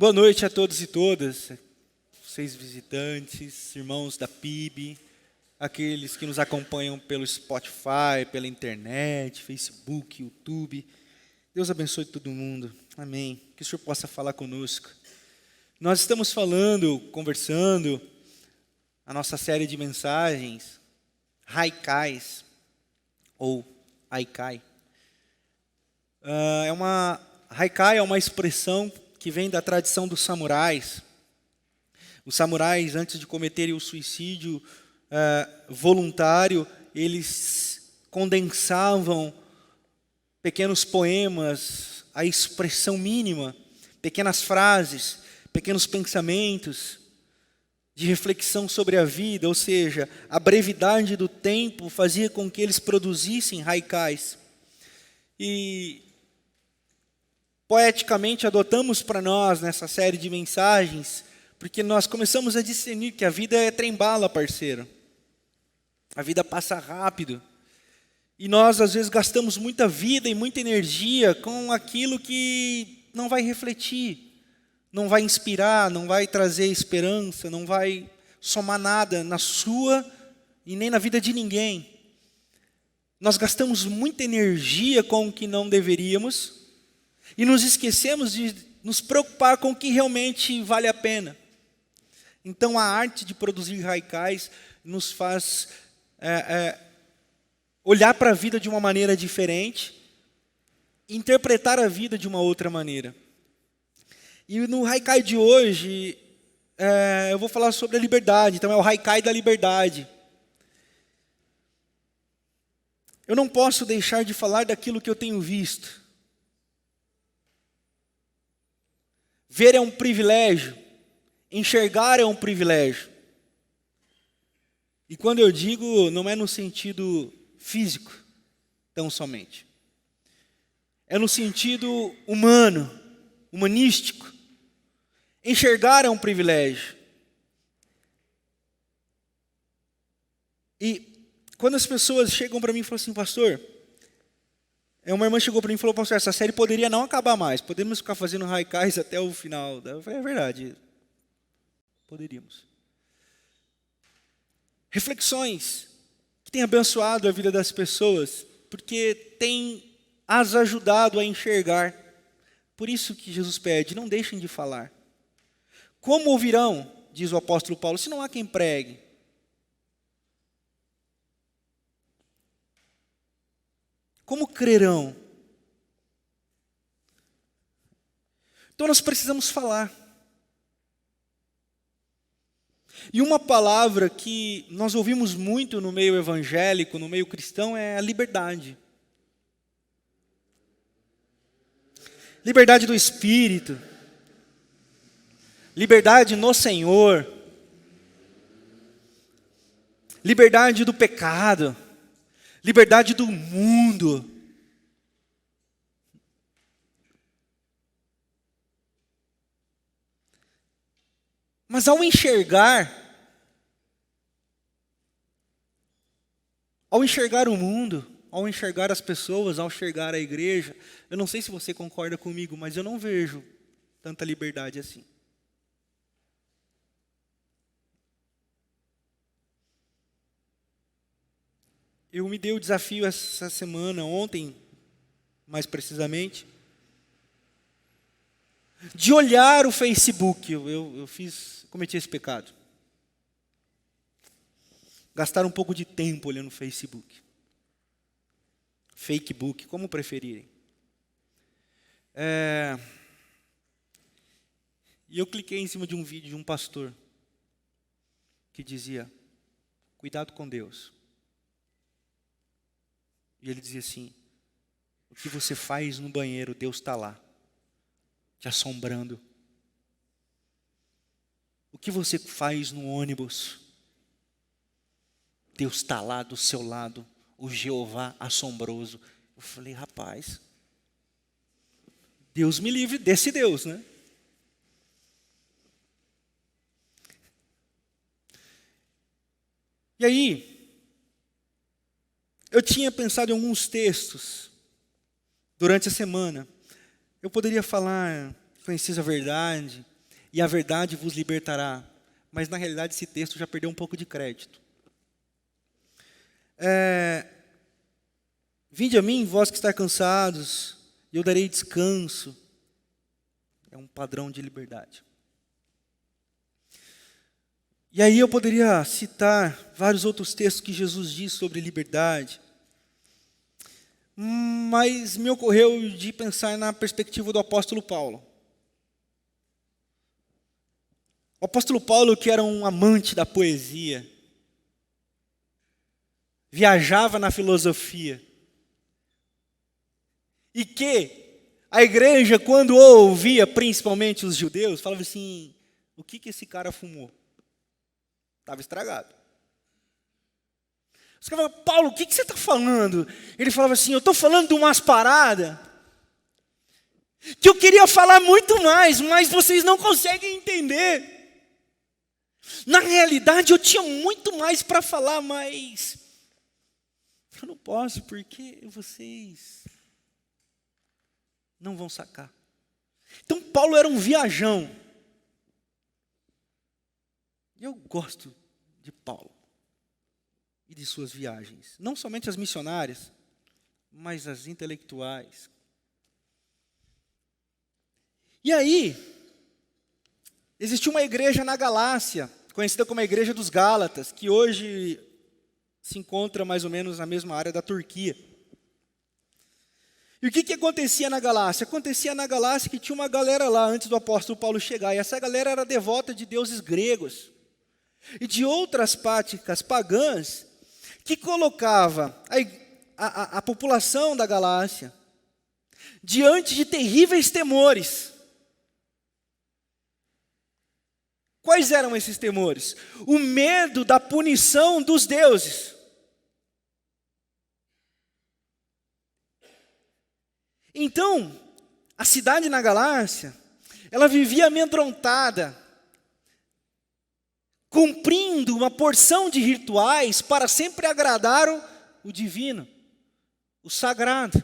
Boa noite a todos e todas, vocês visitantes, irmãos da PIB, aqueles que nos acompanham pelo Spotify, pela internet, Facebook, YouTube. Deus abençoe todo mundo. Amém. Que o Senhor possa falar conosco. Nós estamos conversando, a nossa série de mensagens, Haikais, ou Haikai. Haikai é uma expressão que vem da tradição dos samurais. Os samurais, antes de cometerem o suicídio voluntário, eles condensavam pequenos poemas, a expressão mínima, pequenas frases, pequenos pensamentos de reflexão sobre a vida, ou seja, a brevidade do tempo fazia com que eles produzissem haikais. E poeticamente adotamos para nós nessa série de mensagens, porque nós começamos a discernir que a vida é trem-bala, parceiro. A vida passa rápido. E nós, às vezes, gastamos muita vida e muita energia com aquilo que não vai refletir, não vai inspirar, não vai trazer esperança, não vai somar nada na sua e nem na vida de ninguém. Nós gastamos muita energia com o que não deveríamos e nos esquecemos de nos preocupar com o que realmente vale a pena. Então, a arte de produzir haikais nos faz olhar para a vida de uma maneira diferente, interpretar a vida de uma outra maneira. E no haikai de hoje, eu vou falar sobre a liberdade. Então, é o haikai da liberdade. Eu não posso deixar de falar daquilo que eu tenho visto. Ver é um privilégio, enxergar é um privilégio. E quando eu digo, não é no sentido físico, tão somente. É no sentido humano, humanístico. Enxergar é um privilégio. E quando as pessoas chegam para mim e falam assim, pastor, uma irmã chegou para mim e falou, pastor, essa série poderia não acabar mais, podemos ficar fazendo haikais até o final. Eu falei, é verdade, poderíamos. Reflexões que têm abençoado a vida das pessoas, porque têm as ajudado a enxergar. Por isso que Jesus pede, não deixem de falar. Como ouvirão, diz o apóstolo Paulo, se não há quem pregue? Como crerão? Então nós precisamos falar. E uma palavra que nós ouvimos muito no meio evangélico, no meio cristão, é a liberdade. Liberdade do Espírito. Liberdade no Senhor. Liberdade do pecado. Liberdade do mundo. Mas ao enxergar o mundo, ao enxergar as pessoas, ao enxergar a igreja, eu não sei se você concorda comigo, mas eu não vejo tanta liberdade assim. Eu me dei o desafio essa semana, ontem, mais precisamente, de olhar o Facebook. Eu cometi esse pecado. Gastar um pouco de tempo olhando o Facebook. Fakebook, como preferirem. E eu cliquei em cima de um vídeo de um pastor que dizia, cuidado com Deus. E ele dizia assim, o que você faz no banheiro, Deus está lá, te assombrando. O que você faz no ônibus, Deus está lá do seu lado, o Jeová assombroso. Eu falei, rapaz, Deus me livre desse Deus, né? E aí, eu tinha pensado em alguns textos durante a semana. Eu poderia falar, conheces a verdade, e a verdade vos libertará. Mas na realidade esse texto já perdeu um pouco de crédito. Vinde a mim, vós que estáis cansados, e eu darei descanso. É um padrão de liberdade. E aí eu poderia citar vários outros textos que Jesus diz sobre liberdade, mas me ocorreu de pensar na perspectiva do apóstolo Paulo. O apóstolo Paulo, que era um amante da poesia, viajava na filosofia, e que a igreja, quando ouvia, principalmente os judeus, falava assim, o que esse cara fumou? Estava estragado. Os caras falavam, Paulo, o que você está falando? Ele falava assim, eu estou falando de umas paradas que eu queria falar muito mais, mas vocês não conseguem entender. Na realidade, eu tinha muito mais para falar, mas eu não posso, porque vocês não vão sacar. Então, Paulo era um viajão. Eu gosto de Paulo e de suas viagens. Não somente as missionárias, mas as intelectuais. E aí, existiu uma igreja na Galácia, conhecida como a Igreja dos Gálatas, que hoje se encontra mais ou menos na mesma área da Turquia. E o que acontecia na Galácia? Acontecia na Galácia que tinha uma galera lá antes do apóstolo Paulo chegar, e essa galera era devota de deuses gregos e de outras práticas pagãs que colocava a população da Galácia diante de terríveis temores. Quais eram esses temores? O medo da punição dos deuses. Então, a cidade na Galácia, ela vivia amedrontada, cumprindo uma porção de rituais para sempre agradar o divino, o sagrado.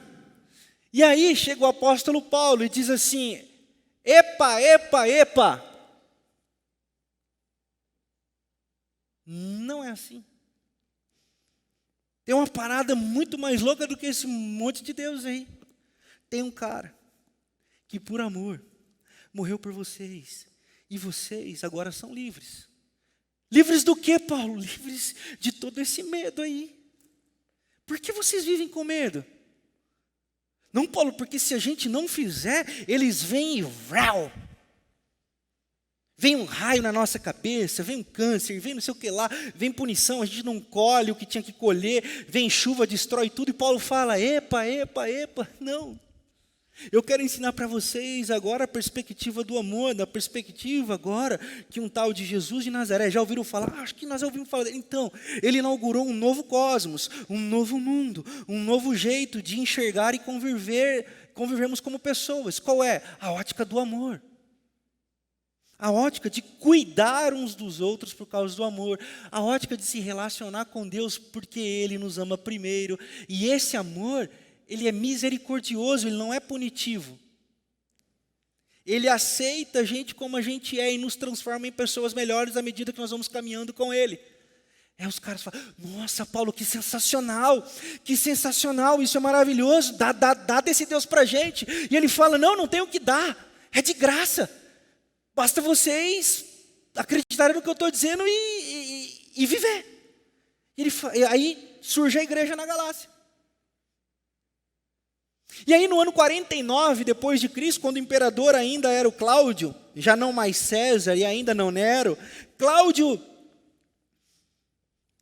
E aí chega o apóstolo Paulo e diz assim, epa, epa, epa. Não é assim. Tem uma parada muito mais louca do que esse monte de Deus aí. Tem um cara que por amor morreu por vocês, e vocês agora são livres. Livres do quê, Paulo? Livres de todo esse medo aí. Por que vocês vivem com medo? Não, Paulo, porque se a gente não fizer, eles vêm e vrau. Vem um raio na nossa cabeça, vem um câncer, vem não sei o que lá, vem punição, a gente não colhe o que tinha que colher, vem chuva, destrói tudo, e Paulo fala, epa, epa, epa, não. Eu quero ensinar para vocês agora a perspectiva do amor, da perspectiva agora que um tal de Jesus de Nazaré, já ouviram falar? Acho que nós já ouvimos falar dele. Então, ele inaugurou um novo cosmos, um novo mundo, um novo jeito de enxergar e convivermos como pessoas. Qual é? A ótica do amor. A ótica de cuidar uns dos outros por causa do amor. A ótica de se relacionar com Deus porque Ele nos ama primeiro. E esse amor, ele é misericordioso, ele não é punitivo. Ele aceita a gente como a gente é e nos transforma em pessoas melhores à medida que nós vamos caminhando com Ele. Aí os caras falam, nossa, Paulo, que sensacional, isso é maravilhoso, dá desse Deus para a gente. E ele fala, não tem o que dar, é de graça. Basta vocês acreditarem no que eu estou dizendo e viver. Aí surge a igreja na Galácia. E aí no ano 49 depois de Cristo, quando o imperador ainda era o Cláudio, já não mais César e ainda não Nero, Cláudio,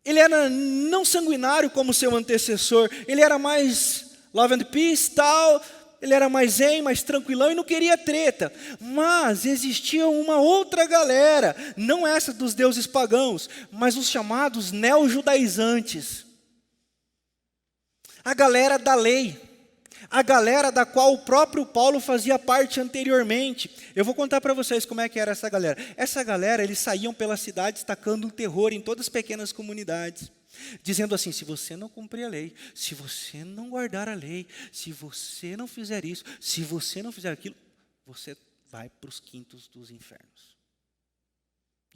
ele era não sanguinário como seu antecessor, ele era mais love and peace, tal, ele era mais zen, mais tranquilão e não queria treta. Mas existia uma outra galera, não essa dos deuses pagãos, mas os chamados neo-judaizantes. A galera da lei, a galera da qual o próprio Paulo fazia parte anteriormente. Eu vou contar para vocês como é que era essa galera. Essa galera, eles saíam pela cidade destacando um terror em todas as pequenas comunidades, dizendo assim, se você não cumprir a lei, se você não guardar a lei, se você não fizer isso, se você não fizer aquilo, você vai para os quintos dos infernos.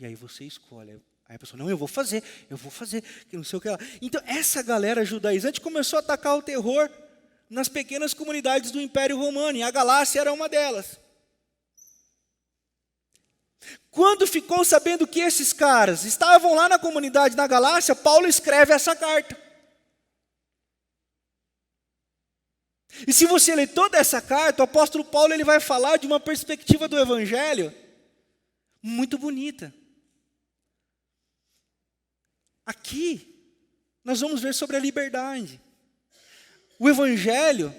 E aí você escolhe. Aí a pessoa, não, eu vou fazer, que não sei o que lá. Então, essa galera judaizante começou a atacar o terror nas pequenas comunidades do Império Romano, e a Galácia era uma delas. Quando ficou sabendo que esses caras estavam lá na comunidade na Galácia, Paulo escreve essa carta. E se você ler toda essa carta, o apóstolo Paulo ele vai falar de uma perspectiva do Evangelho muito bonita. Aqui, nós vamos ver sobre a liberdade. O Evangelho,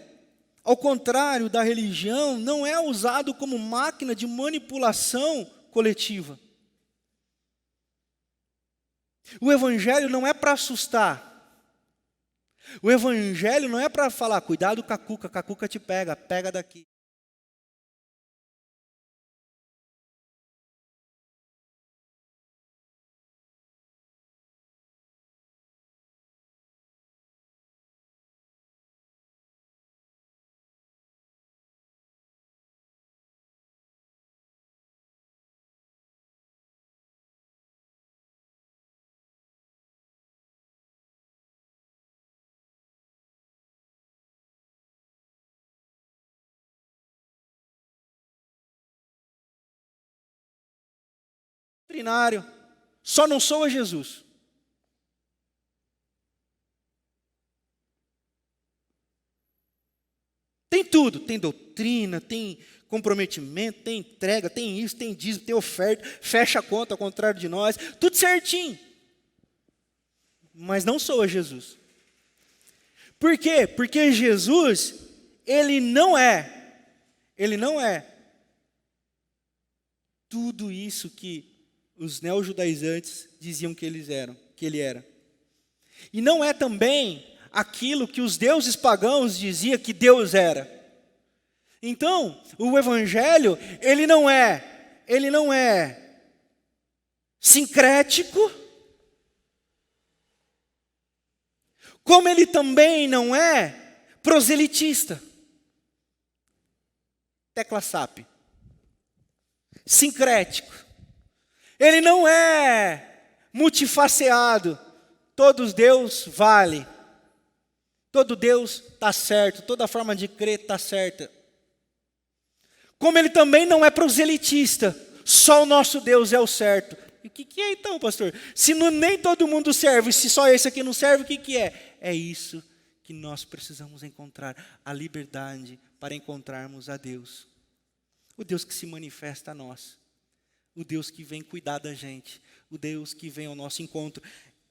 ao contrário da religião, não é usado como máquina de manipulação coletiva. O Evangelho não é para assustar. O Evangelho não é para falar, cuidado com a cuca te pega, pega daqui. Doutrinário, só não sou a Jesus. Tem tudo, tem doutrina, tem comprometimento, tem entrega, tem isso, tem dízimo, tem oferta, fecha a conta ao contrário de nós, tudo certinho. Mas não sou a Jesus. Por quê? Porque Jesus, ele não é tudo isso que os neojudaizantes diziam que ele era. E não é também aquilo que os deuses pagãos diziam que Deus era. Então, o Evangelho, ele não é sincrético, como ele também não é proselitista. Tecla SAP. Sincrético. Ele não é multifaceado. Todo Deus vale. Todo Deus está certo. Toda forma de crer está certa. Como ele também não é proselitista. Só o nosso Deus é o certo. E o que é então, pastor? Se nem todo mundo serve, se só esse aqui não serve, o que é? É isso que nós precisamos encontrar. A liberdade para encontrarmos a Deus. O Deus que se manifesta a nós. O Deus que vem cuidar da gente, o Deus que vem ao nosso encontro.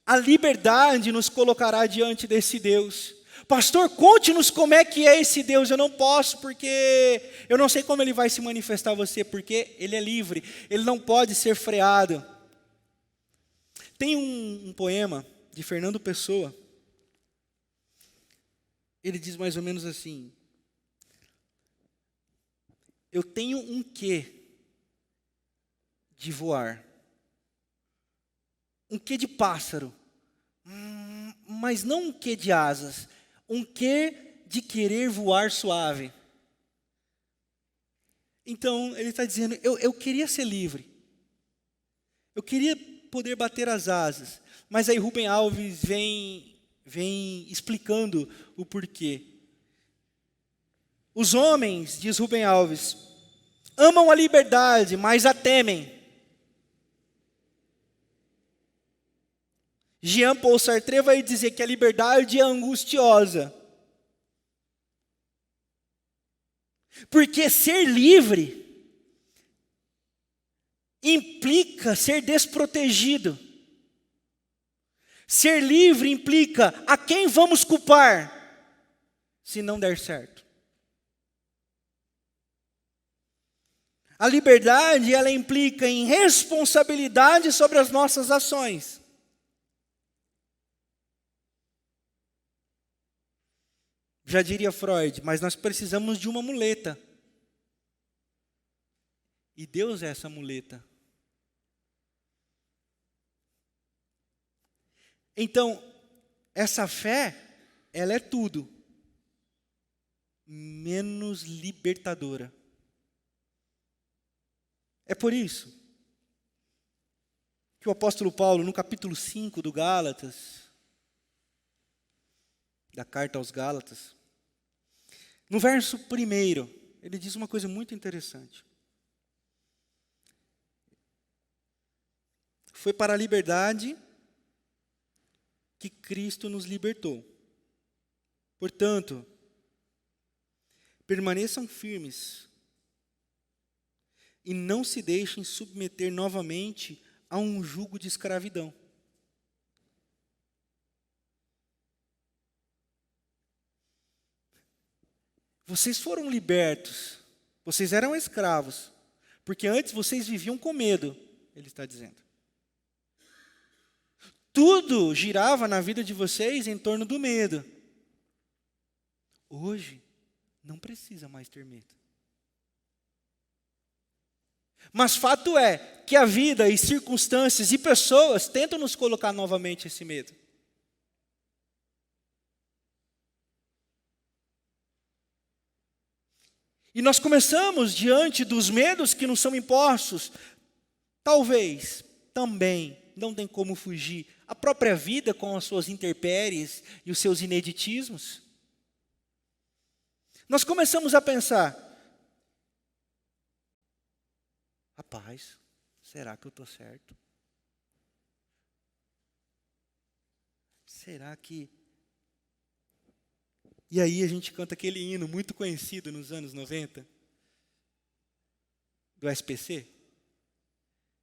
A liberdade nos colocará diante desse Deus. Pastor, conte-nos como é que é esse Deus. Eu não posso, porque eu não sei como ele vai se manifestar a você, porque ele é livre, ele não pode ser freado. Tem um poema de Fernando Pessoa, ele diz mais ou menos assim: eu tenho um quê de voar, um quê de pássaro, mas não um quê de asas, um quê de querer voar suave. Então, ele está dizendo, eu queria ser livre, eu queria poder bater as asas, mas aí Rubem Alves vem explicando o porquê. Os homens, diz Rubem Alves, amam a liberdade, mas a temem. Jean-Paul Sartre vai dizer que a liberdade é angustiosa. Porque ser livre implica ser desprotegido. Ser livre implica a quem vamos culpar se não der certo. A liberdade, ela implica em responsabilidade sobre as nossas ações. Já diria Freud, mas nós precisamos de uma muleta. E Deus é essa muleta. Então, essa fé, ela é tudo, menos libertadora. É por isso que o apóstolo Paulo, no capítulo 5 do Gálatas, da carta aos Gálatas, no verso 1, ele diz uma coisa muito interessante. Foi para a liberdade que Cristo nos libertou. Portanto, permaneçam firmes e não se deixem submeter novamente a um jugo de escravidão. Vocês foram libertos, vocês eram escravos, porque antes vocês viviam com medo, ele está dizendo. Tudo girava na vida de vocês em torno do medo. Hoje, não precisa mais ter medo. Mas fato é que a vida e circunstâncias e pessoas tentam nos colocar novamente esse medo. E nós começamos diante dos medos que nos são impostos. Talvez, também, não tem como fugir, a própria vida com as suas intempéries e os seus ineditismos. Nós começamos a pensar, rapaz, será que eu estou certo? Será que... E aí a gente canta aquele hino muito conhecido nos anos 90, do SPC,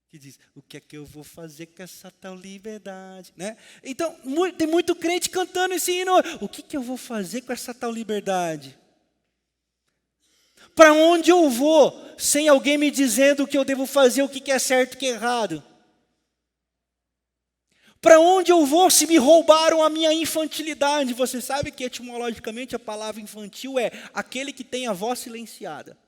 que diz, o que é que eu vou fazer com essa tal liberdade? Né? Então, tem muito crente cantando esse hino, o que eu vou fazer com essa tal liberdade? Para onde eu vou, sem alguém me dizendo o que eu devo fazer, o que é certo e o que é errado? Para onde eu vou se me roubaram a minha infantilidade? Você sabe que etimologicamente a palavra infantil é aquele que tem a voz silenciada.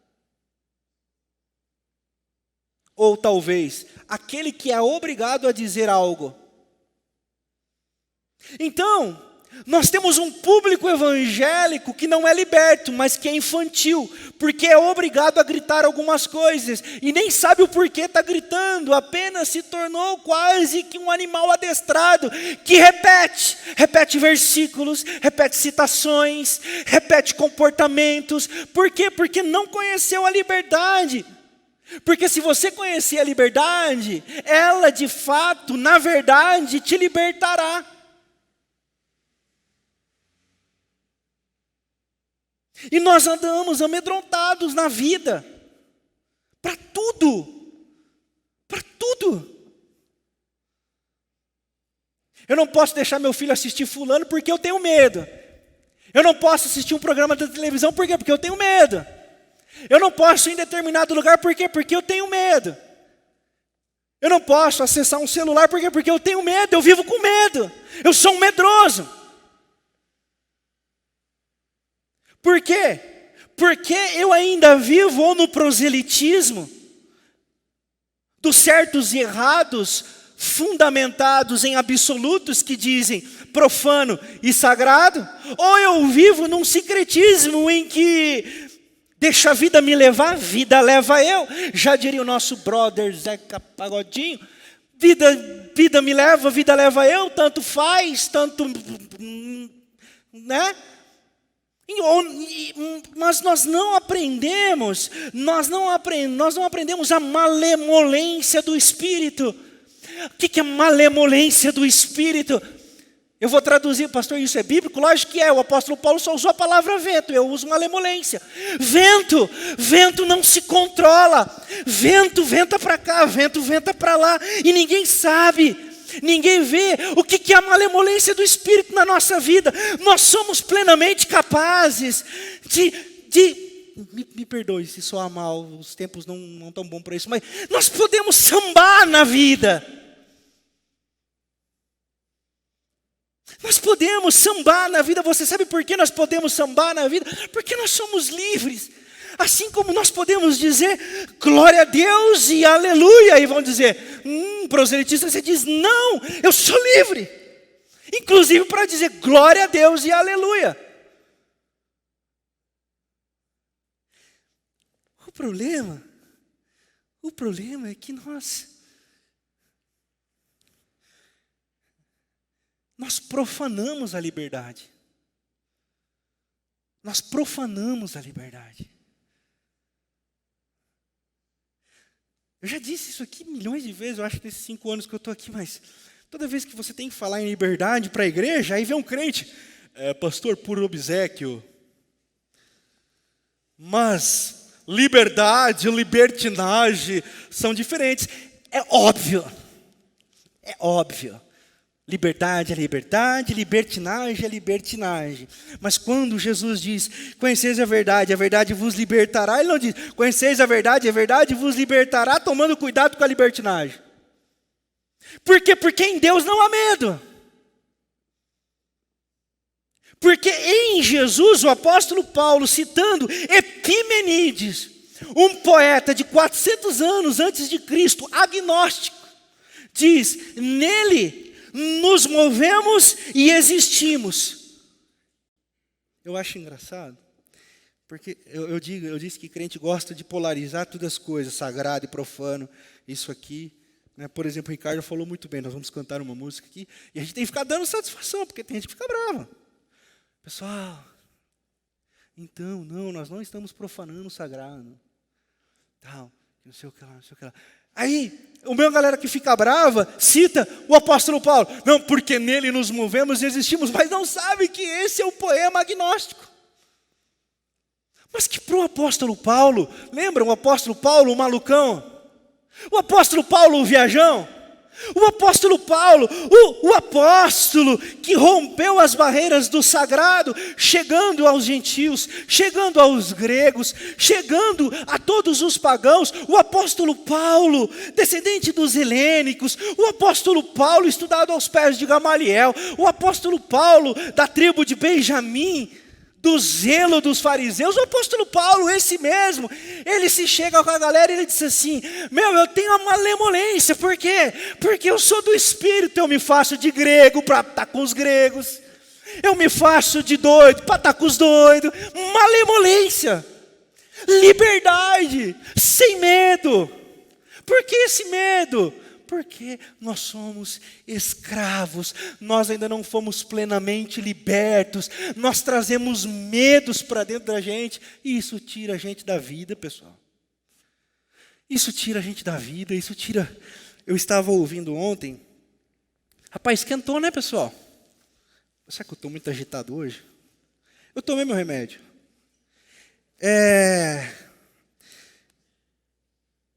Ou talvez, aquele que é obrigado a dizer algo. Então, nós temos um público evangélico que não é liberto, mas que é infantil, porque é obrigado a gritar algumas coisas, e nem sabe o porquê está gritando, apenas se tornou quase que um animal adestrado, que repete versículos, repete citações, repete comportamentos. Por quê? Porque não conheceu a liberdade. Porque se você conhecer a liberdade, ela de fato, na verdade, te libertará. E nós andamos amedrontados na vida, para tudo, para tudo. Eu não posso deixar meu filho assistir fulano porque eu tenho medo. Eu não posso assistir um programa da televisão por quê? Porque eu tenho medo. Eu não posso ir em determinado lugar por quê? Porque eu tenho medo. Eu não posso acessar um celular por quê? Porque eu tenho medo, eu vivo com medo. Eu sou um medroso. Por quê? Porque eu ainda vivo ou no proselitismo dos certos e errados fundamentados em absolutos que dizem profano e sagrado, ou eu vivo num sincretismo em que deixa a vida me levar, vida leva eu. Já diria o nosso brother Zeca Pagodinho, vida me leva, vida leva eu, tanto faz, tanto, né? Mas nós não aprendemos a malemolência do Espírito. O que é malemolência do Espírito? Eu vou traduzir, pastor, isso é bíblico? Lógico que é, o apóstolo Paulo só usou a palavra vento, eu uso malemolência. Vento não se controla, vento venta para cá, vento venta para lá, e ninguém sabe. Ninguém vê o que é a malemolência do Espírito na nossa vida. Nós somos plenamente capazes me perdoe se soar mal, os tempos não estão bons para isso, mas nós podemos sambar na vida. Nós podemos sambar na vida. Você sabe por que nós podemos sambar na vida? Porque nós somos livres. Assim como nós podemos dizer glória a Deus e aleluia, e vão dizer, proselitista, você diz, não, eu sou livre. Inclusive para dizer glória a Deus e aleluia. O problema é que nós nós profanamos a liberdade. Nós profanamos a liberdade. Eu já disse isso aqui milhões de vezes, eu acho, nesses 5 anos que eu estou aqui, mas toda vez que você tem que falar em liberdade para a igreja, aí vem um crente, pastor, por obséquio. Mas liberdade e libertinagem são diferentes. É óbvio. É óbvio. Liberdade é liberdade, libertinagem é libertinagem. Mas quando Jesus diz, conheceis a verdade vos libertará, ele não diz, conheceis a verdade vos libertará, tomando cuidado com a libertinagem. Por quê? Porque em Deus não há medo. Porque em Jesus, o apóstolo Paulo, citando Epimenides, um poeta de 400 anos antes de Cristo, agnóstico, diz, nele nos movemos e existimos. Eu acho engraçado, porque eu disse que crente gosta de polarizar todas as coisas, sagrado e profano, isso aqui. Né? Por exemplo, o Ricardo falou muito bem, nós vamos cantar uma música aqui, e a gente tem que ficar dando satisfação, porque tem gente que fica brava. Pessoal, então, não, nós não estamos profanando o sagrado. Tal, não sei o que lá, não sei o que lá. Aí, o meu galera que fica brava, cita o apóstolo Paulo. Não, porque nele nos movemos e existimos, mas não sabe que esse é o poema agnóstico. Mas que para o apóstolo Paulo, lembra o apóstolo Paulo, o malucão? O apóstolo Paulo, o viajão? O apóstolo Paulo, o apóstolo que rompeu as barreiras do sagrado, chegando aos gentios, chegando aos gregos, chegando a todos os pagãos. O apóstolo Paulo, descendente dos helênicos, o apóstolo Paulo, estudado aos pés de Gamaliel, o apóstolo Paulo, da tribo de Benjamim, do zelo dos fariseus, o apóstolo Paulo, esse mesmo, ele se chega com a galera e ele diz assim, eu tenho uma malemolência, por quê? Porque eu sou do Espírito, eu me faço de grego para estar com os gregos, eu me faço de doido para estar com os doidos, malemolência, liberdade, sem medo. Por que esse medo? Porque nós somos escravos, nós ainda não fomos plenamente libertos, nós trazemos medos para dentro da gente, e isso tira a gente da vida, pessoal. Isso tira a gente da vida, isso tira... Eu estava ouvindo ontem, rapaz, esquentou, né, pessoal? Será que eu estou muito agitado hoje? Eu tomei meu remédio.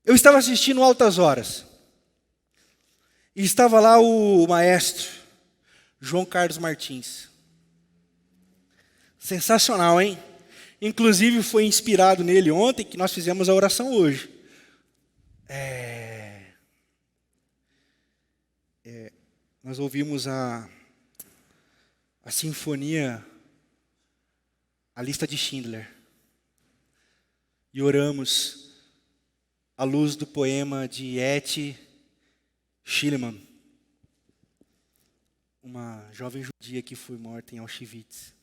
Eu estava assistindo Altas Horas. E estava lá o maestro, João Carlos Martins. Sensacional, hein? Inclusive foi inspirado nele ontem, que nós fizemos a oração hoje. Nós ouvimos a sinfonia, a lista de Schindler. E oramos à luz do poema de Etty Schillemann, uma jovem judia que foi morta em Auschwitz.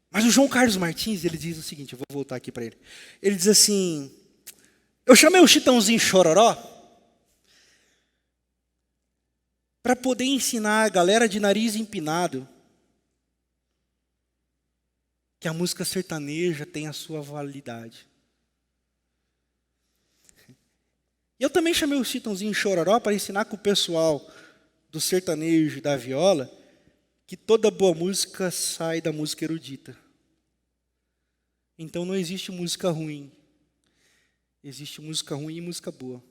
Mas o João Carlos Martins, ele diz o seguinte, eu vou voltar aqui para ele. Ele diz assim, eu chamei o Chitãozinho Chororó para poder ensinar a galera de nariz empinado que a música sertaneja tem a sua validade. Eu também chamei o Chitãozinho Chororó para ensinar com o pessoal do sertanejo e da viola que toda boa música sai da música erudita. Então não existe música ruim. Existe música ruim e música boa.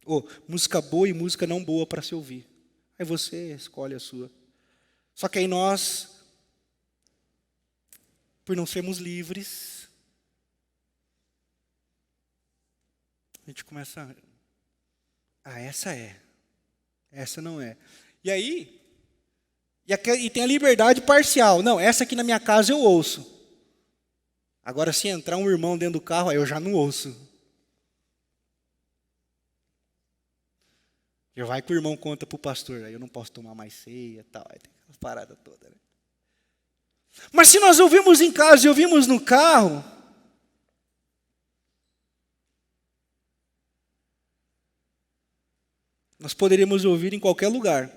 Ou música boa e música não boa para se ouvir. Aí você escolhe a sua. Só que aí nós, por não sermos livres, a gente começa essa é, essa não é. E aí, e tem a liberdade parcial. Não, essa aqui na minha casa eu ouço. Agora, se entrar um irmão dentro do carro, aí eu já não ouço. Já vai que o irmão conta para o pastor, aí eu não posso tomar mais ceia, tal, aí tem aquela parada toda. Né? Mas se nós ouvimos em casa e ouvimos no carro, nós poderíamos ouvir em qualquer lugar.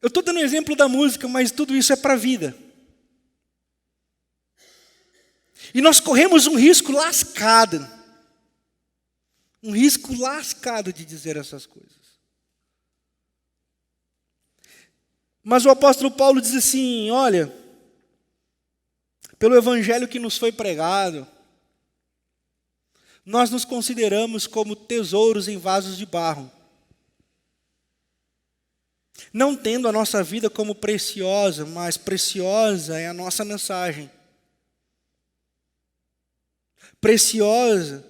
Eu estou dando exemplo da música, mas tudo isso é para a vida. E nós corremos um risco lascado de dizer essas coisas. Mas o apóstolo Paulo diz assim, olha, pelo evangelho que nos foi pregado, nós nos consideramos como tesouros em vasos de barro, não tendo a nossa vida como preciosa, mas preciosa é a nossa mensagem. Preciosa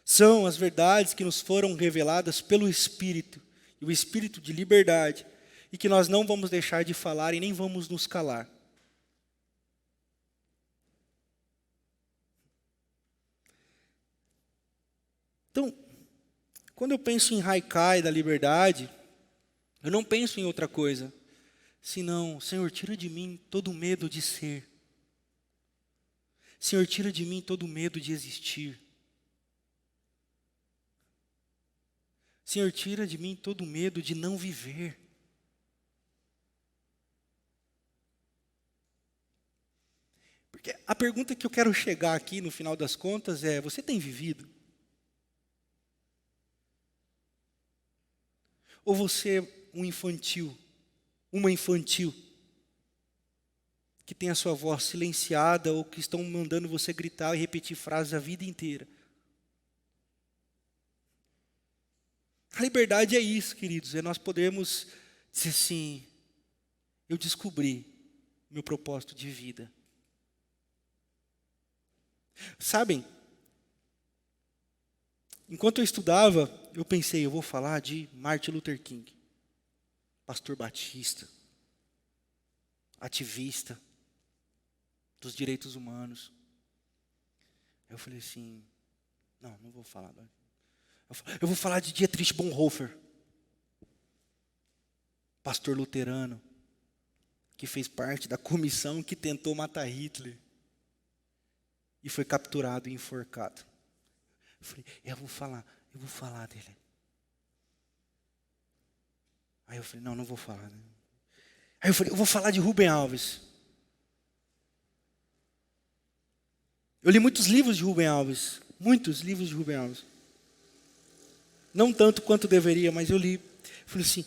são as verdades que nos foram reveladas pelo Espírito, e o Espírito de liberdade, e que nós não vamos deixar de falar e nem vamos nos calar. Então, quando eu penso em Haikai da liberdade, eu não penso em outra coisa, senão, Senhor, tira de mim todo o medo de ser. Senhor, tira de mim todo o medo de existir. Senhor, tira de mim todo o medo de não viver. Porque a pergunta que eu quero chegar aqui no final das contas é, você tem vivido? Ou você é um infantil, uma infantil, que tem a sua voz silenciada ou que estão mandando você gritar e repetir frases a vida inteira? A liberdade é isso, queridos, é nós podermos dizer assim, eu descobri meu propósito de vida. Sabem, enquanto eu estudava, eu pensei, eu vou falar de Martin Luther King, pastor batista, ativista dos direitos humanos. Eu falei assim, não vou falar. Eu vou falar de Dietrich Bonhoeffer, pastor luterano, que fez parte da comissão que tentou matar Hitler e foi capturado e enforcado. Eu falei, eu vou falar dele. Aí eu falei, não vou falar. Aí eu falei, eu vou falar de Rubem Alves. Eu li muitos livros de Rubem Alves. Não tanto quanto deveria, mas eu li. Eu falei assim,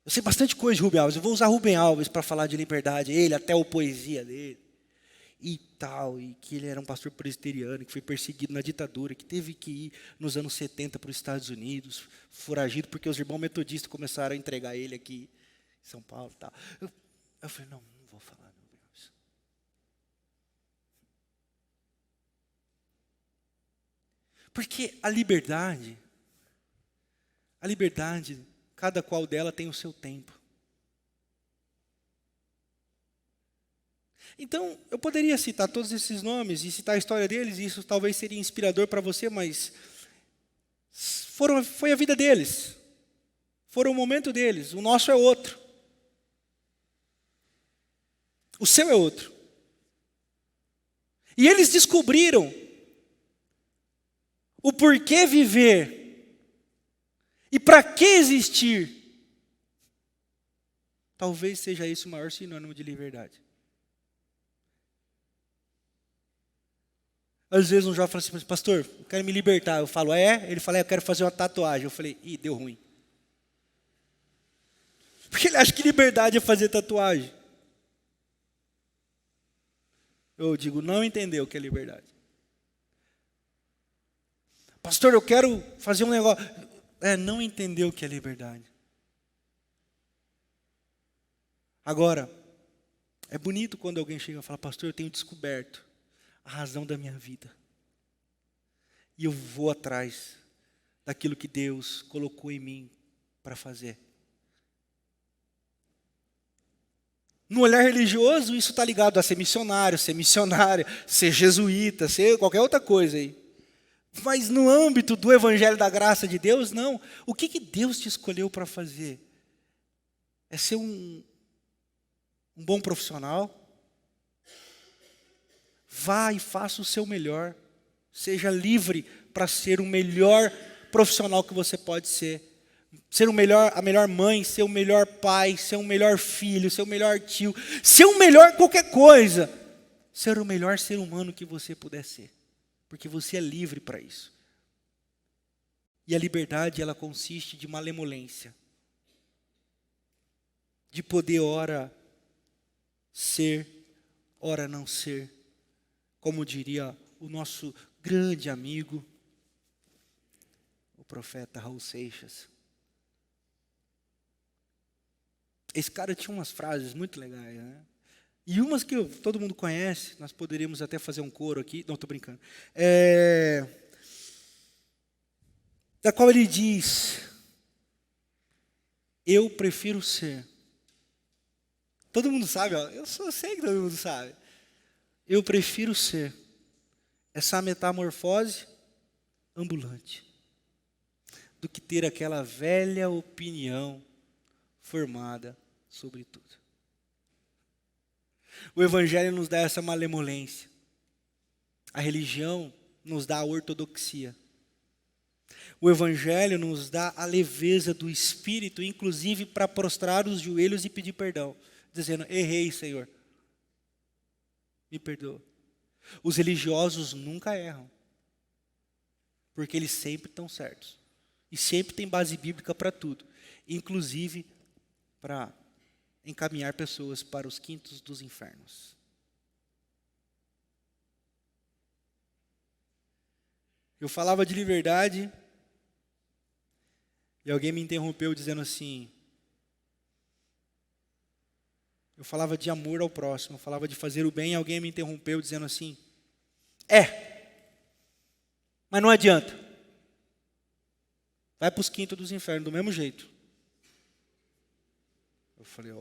eu sei bastante coisa de Rubem Alves. Eu vou usar Rubem Alves para falar de liberdade. Ele, até a poesia dele. E tal, e que ele era um pastor presbiteriano, que foi perseguido na ditadura, que teve que ir nos anos 70 para os Estados Unidos, foragido, porque os irmãos metodistas começaram a entregar ele aqui em São Paulo. Tal. Eu falei, não vou falar. Porque a liberdade, cada qual dela tem o seu tempo. Então, eu poderia citar todos esses nomes e citar a história deles, e isso talvez seria inspirador para você, mas foi a vida deles, foram o momento deles, o nosso é outro. O seu é outro. E eles descobriram o porquê viver e para que existir. Talvez seja esse o maior sinônimo de liberdade. Às vezes um jovem fala assim, pastor, eu quero me libertar. Eu falo, é? Ele fala, eu quero fazer uma tatuagem. Eu falei, deu ruim. Porque ele acha que liberdade é fazer tatuagem. Eu digo, não entendeu o que é liberdade. Pastor, eu quero fazer um negócio. Não entendeu o que é liberdade. Agora, é bonito quando alguém chega e fala, pastor, eu tenho descoberto a razão da minha vida. E eu vou atrás daquilo que Deus colocou em mim para fazer. No olhar religioso, isso está ligado a ser missionário, ser missionária, ser jesuíta, ser qualquer outra coisa aí. Mas no âmbito do evangelho da graça de Deus, não. O que Deus te escolheu para fazer? É ser um bom profissional? Vá e faça o seu melhor. Seja livre para ser o melhor profissional que você pode ser. Ser a melhor mãe, ser o melhor pai, ser o melhor filho, ser o melhor tio, ser o melhor qualquer coisa. Ser o melhor ser humano que você puder ser. Porque você é livre para isso. E a liberdade, ela consiste de malemolência. De poder, ora, ser, ora não ser. Como diria o nosso grande amigo, o profeta Raul Seixas. Esse cara tinha umas frases muito legais, né? E umas que todo mundo conhece, nós poderíamos até fazer um coro aqui. Não, estou brincando. Da qual ele diz, eu prefiro ser. Todo mundo sabe, ó, sei que todo mundo sabe. Eu prefiro ser essa metamorfose ambulante do que ter aquela velha opinião formada sobre tudo. O Evangelho nos dá essa malemolência. A religião nos dá a ortodoxia. O Evangelho nos dá a leveza do Espírito, inclusive para prostrar os joelhos e pedir perdão, dizendo, errei, Senhor, me perdoa. Os religiosos nunca erram, porque eles sempre estão certos. E sempre tem base bíblica para tudo, inclusive para encaminhar pessoas para os quintos dos infernos. Eu falava de liberdade e alguém me interrompeu dizendo assim, eu falava de amor ao próximo, eu falava de fazer o bem e alguém me interrompeu dizendo assim, mas não adianta, vai para os quintos dos infernos do mesmo jeito. Eu falei,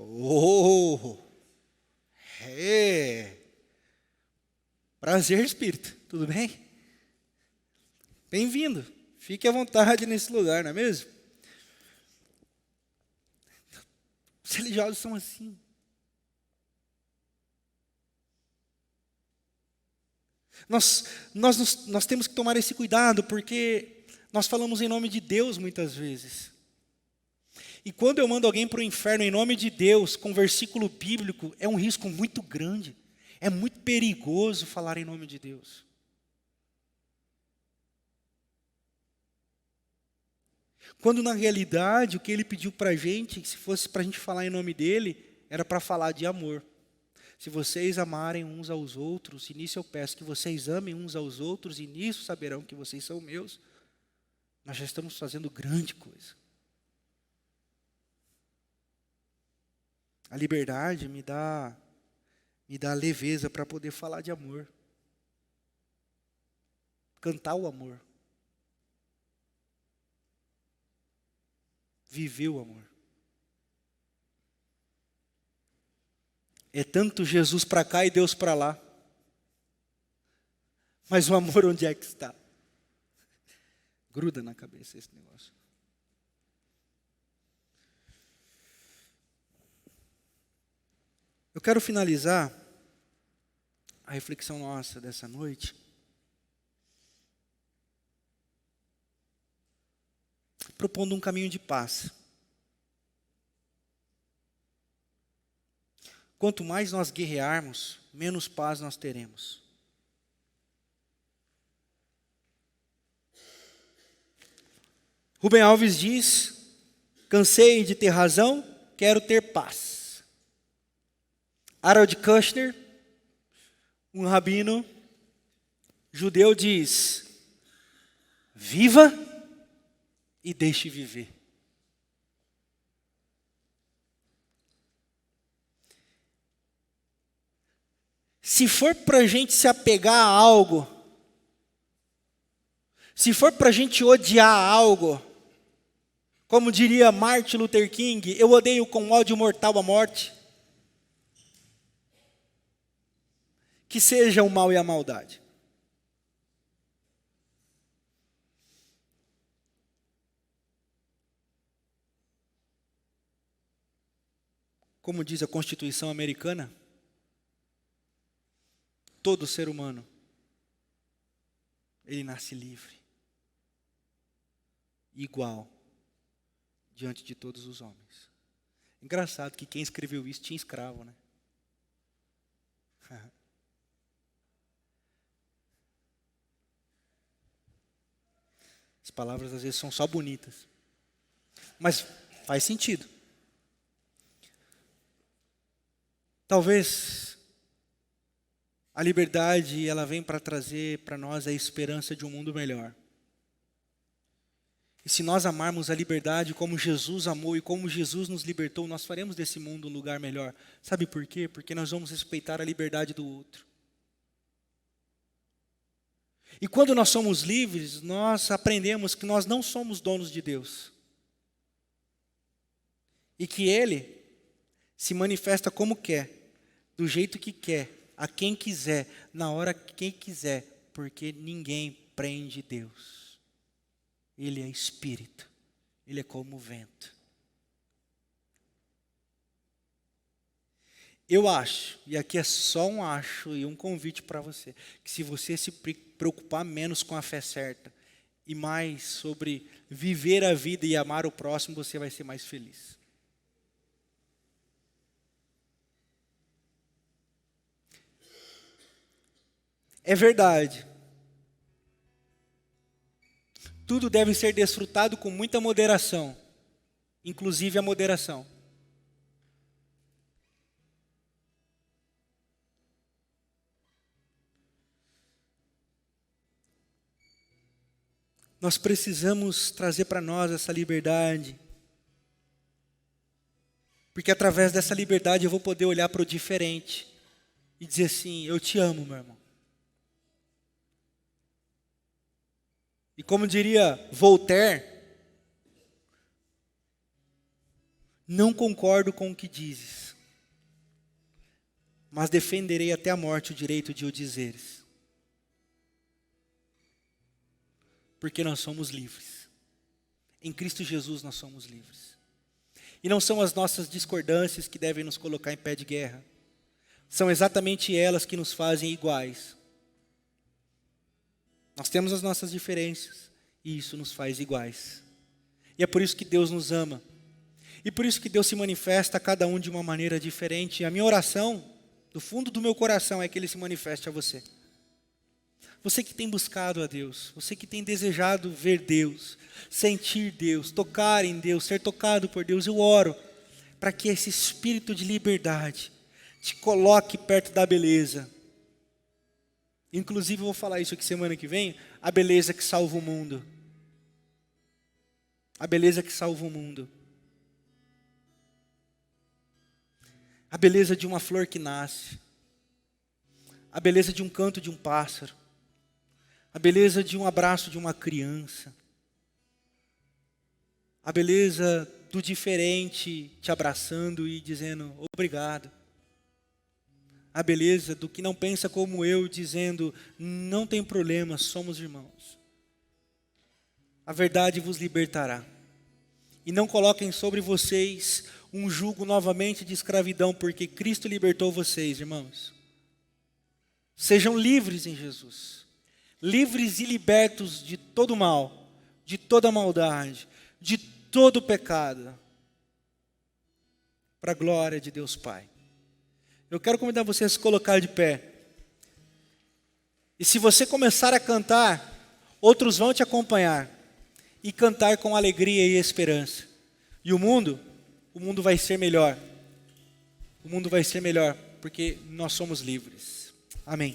prazer, Espírito, tudo bem? Bem-vindo, fique à vontade nesse lugar, não é mesmo? Os religiosos são assim. Nós temos que tomar esse cuidado, porque nós falamos em nome de Deus muitas vezes. E quando eu mando alguém para o inferno em nome de Deus, com versículo bíblico, é um risco muito grande. É muito perigoso falar em nome de Deus. Quando na realidade o que ele pediu para a gente, se fosse para a gente falar em nome dele, era para falar de amor. Se vocês amarem uns aos outros, e nisso eu peço que vocês amem uns aos outros, e nisso saberão que vocês são meus, nós já estamos fazendo grande coisa. A liberdade me dá leveza para poder falar de amor. Cantar o amor. Viver o amor. É tanto Jesus para cá e Deus para lá. Mas o amor onde é que está? Gruda na cabeça esse negócio. Eu quero finalizar a reflexão nossa dessa noite propondo um caminho de paz. Quanto mais nós guerrearmos, menos paz nós teremos. Rubem Alves diz, cansei de ter razão, quero ter paz. Harold Kushner, um rabino judeu, diz, viva e deixe viver. Se for para a gente se apegar a algo, se for para a gente odiar algo, como diria Martin Luther King, eu odeio com ódio mortal a morte, que seja o mal e a maldade. Como diz a Constituição americana, todo ser humano, ele nasce livre, igual, diante de todos os homens. Engraçado que quem escreveu isso tinha escravo, né? As palavras às vezes são só bonitas, mas faz sentido. Talvez a liberdade ela vem para trazer para nós a esperança de um mundo melhor. E se nós amarmos a liberdade como Jesus amou e como Jesus nos libertou, nós faremos desse mundo um lugar melhor. Sabe por quê? Porque nós vamos respeitar a liberdade do outro. E quando nós somos livres, nós aprendemos que nós não somos donos de Deus. E que Ele se manifesta como quer, do jeito que quer, a quem quiser, na hora que quem quiser, porque ninguém prende Deus. Ele é Espírito, Ele é como o vento. Eu acho, e aqui é só um acho e um convite para você, que se você se preocupar menos com a fé certa e mais sobre viver a vida e amar o próximo, você vai ser mais feliz. É verdade. Tudo deve ser desfrutado com muita moderação, inclusive a moderação. Nós precisamos trazer para nós essa liberdade, porque através dessa liberdade eu vou poder olhar para o diferente e dizer assim: eu te amo, meu irmão. E como diria Voltaire, não concordo com o que dizes, mas defenderei até a morte o direito de o dizeres. Porque nós somos livres. Em Cristo Jesus nós somos livres. E não são as nossas discordâncias que devem nos colocar em pé de guerra. São exatamente elas que nos fazem iguais. Nós temos as nossas diferenças e isso nos faz iguais. E é por isso que Deus nos ama. E por isso que Deus se manifesta a cada um de uma maneira diferente. E a minha oração, do fundo do meu coração, é que Ele se manifeste a você. Você que tem buscado a Deus, você que tem desejado ver Deus, sentir Deus, tocar em Deus, ser tocado por Deus, eu oro para que esse espírito de liberdade te coloque perto da beleza. Inclusive eu vou falar isso aqui semana que vem, a beleza que salva o mundo. A beleza que salva o mundo. A beleza de uma flor que nasce. A beleza de um canto de um pássaro. A beleza de um abraço de uma criança. A beleza do diferente te abraçando e dizendo obrigado. A beleza do que não pensa como eu, dizendo não tem problema, somos irmãos. A verdade vos libertará. E não coloquem sobre vocês um jugo novamente de escravidão, porque Cristo libertou vocês, irmãos. Sejam livres em Jesus. Livres e libertos de todo mal, de toda maldade, de todo pecado, para a glória de Deus Pai. Eu quero convidar você a se colocar de pé. E se você começar a cantar, outros vão te acompanhar e cantar com alegria e esperança. E o mundo vai ser melhor. O mundo vai ser melhor porque nós somos livres. Amém.